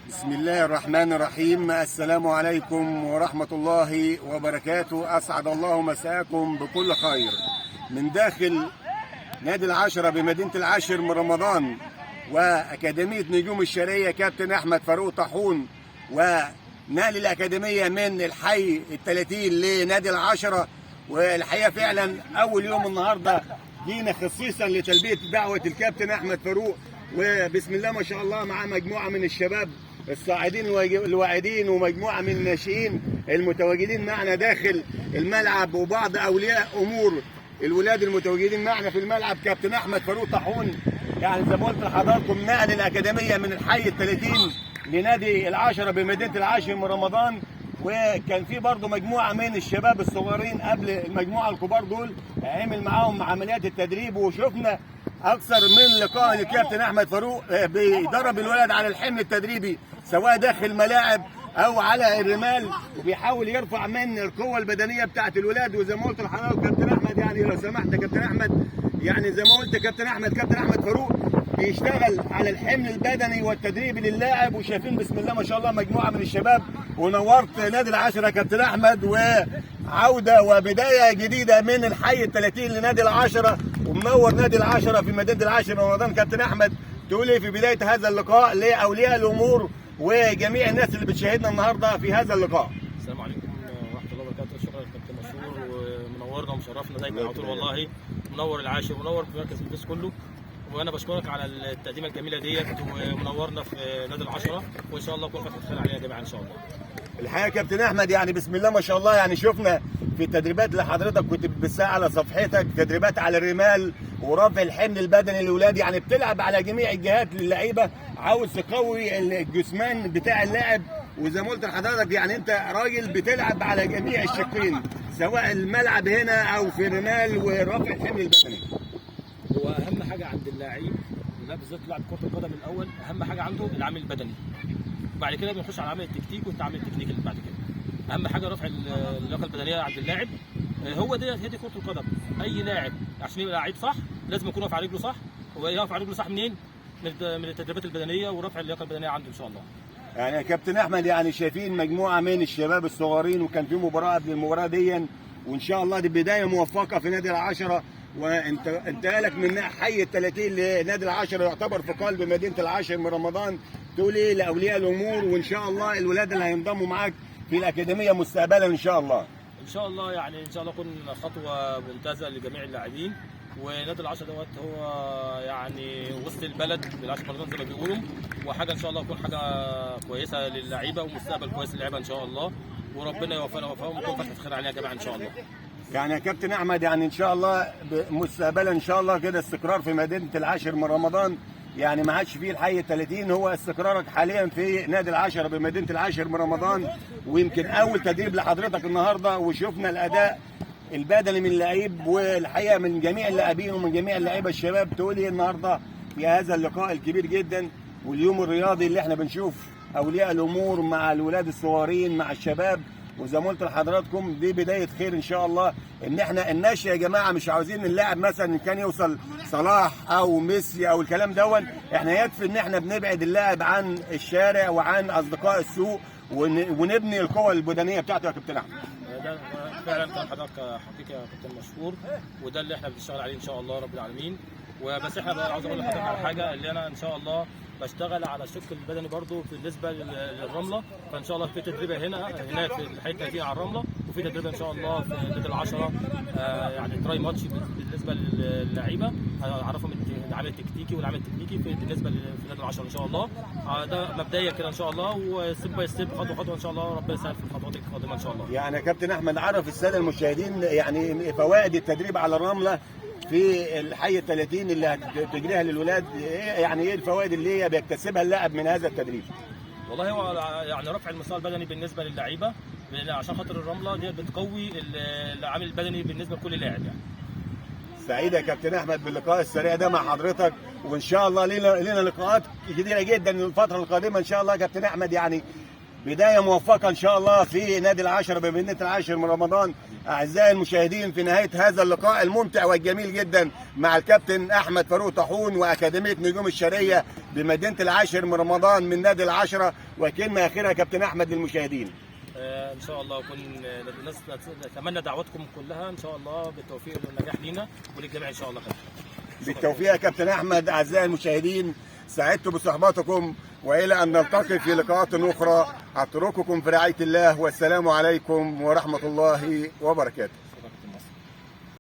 بسم الله الرحمن الرحيم. السلام عليكم ورحمة الله وبركاته. أسعد الله مساءكم بكل خير من داخل نادي العشرة بمدينة العاشر من رمضان وأكاديمية نجوم الشرقية كابتن أحمد فاروق طاحون، ونقل الأكاديمية من الحي الثلاثين لنادي العشرة. والحقيقة فعلا أول يوم النهاردة جينا خصيصا لتلبية دعوة الكابتن أحمد فاروق، وبسم الله ما شاء الله مع مجموعة من الشباب الصاعدين الواعدين ومجموعة من الناشئين المتواجدين معنا داخل الملعب، وبعض أولياء أمور الولاد المتواجدين معنا في الملعب. كابتن أحمد فاروق طاحون يعني زي ما قلت لحضراتكم نقل الأكاديمية من الحي ال30 لنادي العشرة بمدينة العاشر من رمضان، وكان في برضه مجموعة من الشباب الصغيرين قبل المجموعة الكبار دول عمل معاهم عمليات التدريب، وشفنا أكثر من لقاء للكابتن أحمد فاروق بيدرب الولد على الحمل التدريبي سواء داخل الملاعب أو على الرمال، وبيحاول يرفع من القوة البدنية بتاعة الولاد. وزي ما قلت لحضرتك كابتن أحمد، يعني لو سمحت يا كابتن أحمد، يعني زي ما قلت كابتن أحمد فاروق بيشتغل على الحمل البدني والتدريب للاعب، وشايفين بسم الله ما شاء الله مجموعة من الشباب. ونورت نادي العشرة يا كابتن أحمد، وعودة وبداية جديدة من الحي ال30 لنادي العشرة، ومنور نادي العشرة في مدينة العاشر رمضان. كابتن أحمد تقول ايه في بداية هذا اللقاء لأولياء الأمور وجميع الناس اللي بتشاهدنا النهارده في هذا اللقاء؟ السلام عليكم ورحمة الله وبركاته. شكرا للكابتن مشهور، ومنورنا ومشرفنا دايما على طول، والله منور العاشر ومنور في مركز البيس كله. وانا بشكرك على التقديمه الجميله ديت، ومنورنا في نادي العشرة، وان شاء الله يكون فتحه خير علينا يا جماعه ان شاء الله. الحقيقه كابتن احمد يعني بسم الله ما شاء الله، يعني شفنا في التدريبات اللي حضرتك كنت بتبثها على صفحتك تدريبات على الرمال ورفع الحمل البدني للاولاد، يعني بتلعب على جميع الجهات للعيبه، عاوز تقوي الجسمان بتاع اللاعب. وزي ما قلت لحضرتك يعني انت راجل بتلعب على جميع الشقين سواء الملعب هنا او في الرمال ورفع الحمل البدني. هو اهم حاجه عند اللاعب بالذات لاعب كره القدم الاول، اهم حاجه عنده العامل البدني، بعد كده بنخش على العامل التكتيكي والتعامل التكنيكي اللي بعد كده. اهم حاجه رفع اللياقه البدنيه عند اللاعب، هي دي كره القدم. اي لاعب عشان يبقى لعيب صح لازم يكون واقف على رجله صح، ويقف على رجله صح منين؟ من التدريبات البدنيه ورفع اللياقه البدنيه عنده ان شاء الله. يعني يا كابتن احمد يعني شايفين مجموعه من الشباب الصغيرين، وكان في مباراه قبل المباراه دي، وان شاء الله دي بدايه موفقه في نادي العشرة. وانت لك من حي ال30 لنادي العشرة يعتبر في قلب مدينه العاشر من رمضان. تقول ايه لاولياء الامور وان شاء الله الولاد اللي هينضموا معاك في الاكاديميه مستقبلا ان شاء الله؟ ان شاء الله يعني ان شاء الله تكون خطوه ممتازه لجميع اللاعبين. ونادي العشرة دوت هو يعني وسط البلد بالعشر مرات زي ما بيقولوا، وحاجه ان شاء الله تكون حاجه كويسه للعيبه ومستقبل كويس للعيبه ان شاء الله، وربنا يوفقنا ويوفقهم ويكون فتحه خير علينا يا جماعه ان شاء الله. يعني يا كابتن احمد يعني ان شاء الله مستقبلا ان شاء الله كده استقرار في مدينه العاشر من رمضان، يعني ما عادش فيه الحي ال30، هو استقرارك حاليا في نادي العشرة بمدينه العاشر من رمضان. ويمكن اول تدريب لحضرتك النهارده، وشفنا الاداء البدني من اللعيب والحقيقه من جميع اللاعبين ومن جميع اللعيبه الشباب. تقول ايه النهارده في هذا اللقاء الكبير جدا واليوم الرياضي اللي احنا بنشوف اولياء الامور مع الولاد الصغيرين مع الشباب؟ وزي ما قلت لحضراتكم دي بدايه خير ان شاء الله. ان احنا الناشئ يا جماعه مش عاوزين اللاعب مثلا ان كان يوصل صلاح او ميسي او الكلام دون، احنا يكفي ان احنا بنبعد اللاعب عن الشارع وعن اصدقاء السوق ونبني القوه البدنيه بتاعته يا كابتن احمد. ده فعلا كلام حضرتك حقيقي يا كابتن مشهور، وده اللي احنا بنشتغل عليه ان شاء الله رب العالمين. وبس احنا بقى عاوز اقول لحضرتك على حاجه، اللي انا ان شاء الله بشتغل على الشق البدني برضو بالنسبه للرمله، فان شاء الله في تدريبه هناك في الحي ال30 على الرمله، وفي تدريبه ان شاء الله في نادي العشرة يعني تراي ماتش بالنسبه للعيبه، هعرفهم العامل التكتيكي والعامل التكنيكي بالنسبه في نادي العشرة ان شاء الله. ده مبدئيا كده ان شاء الله، وستيب باي ستيب خطوه خطوه ان شاء الله، ربنا يسهل في الخطوات القادمه ان شاء الله. يعني يا كابتن احمد عرف الساده المشاهدين يعني فوائد التدريب على الرمله في الحي ال30 اللي هتجريها للولاد، يعني ايه الفوائد اللي هي بيكتسبها اللاعب من هذا التدريب؟ والله هو يعني رفع المستوى البدني بالنسبه للعيبه، عشان خاطر الرمله دي بتقوي العامل البدني بالنسبه لكل لاعب يعني. سعيد يا كابتن احمد باللقاء السريع ده مع حضرتك، وان شاء الله لينا لقاءات كتيره جدا الفتره القادمه ان شاء الله يا كابتن احمد. يعني بدايه موفقه ان شاء الله في نادي العشرة بمدينه العاشر من رمضان. اعزائي المشاهدين في نهايه هذا اللقاء الممتع والجميل جدا مع الكابتن احمد فاروق طاحون واكاديميه نجوم الشرقيه بمدينه العاشر من رمضان من نادي العشره، وكلمه اخيره يا كابتن احمد للمشاهدين. ان شاء الله يكون الناس نتمنى دعواتكم كلها ان شاء الله بالتوفيق والنجاح لينا وللجميع ان شاء الله. بالتوفيق يا كابتن احمد. اعزائي المشاهدين، سعدت بصحبتكم، والى ان نلتقي في لقاءات اخرى اترككم في رعايه الله، والسلام عليكم ورحمه الله وبركاته.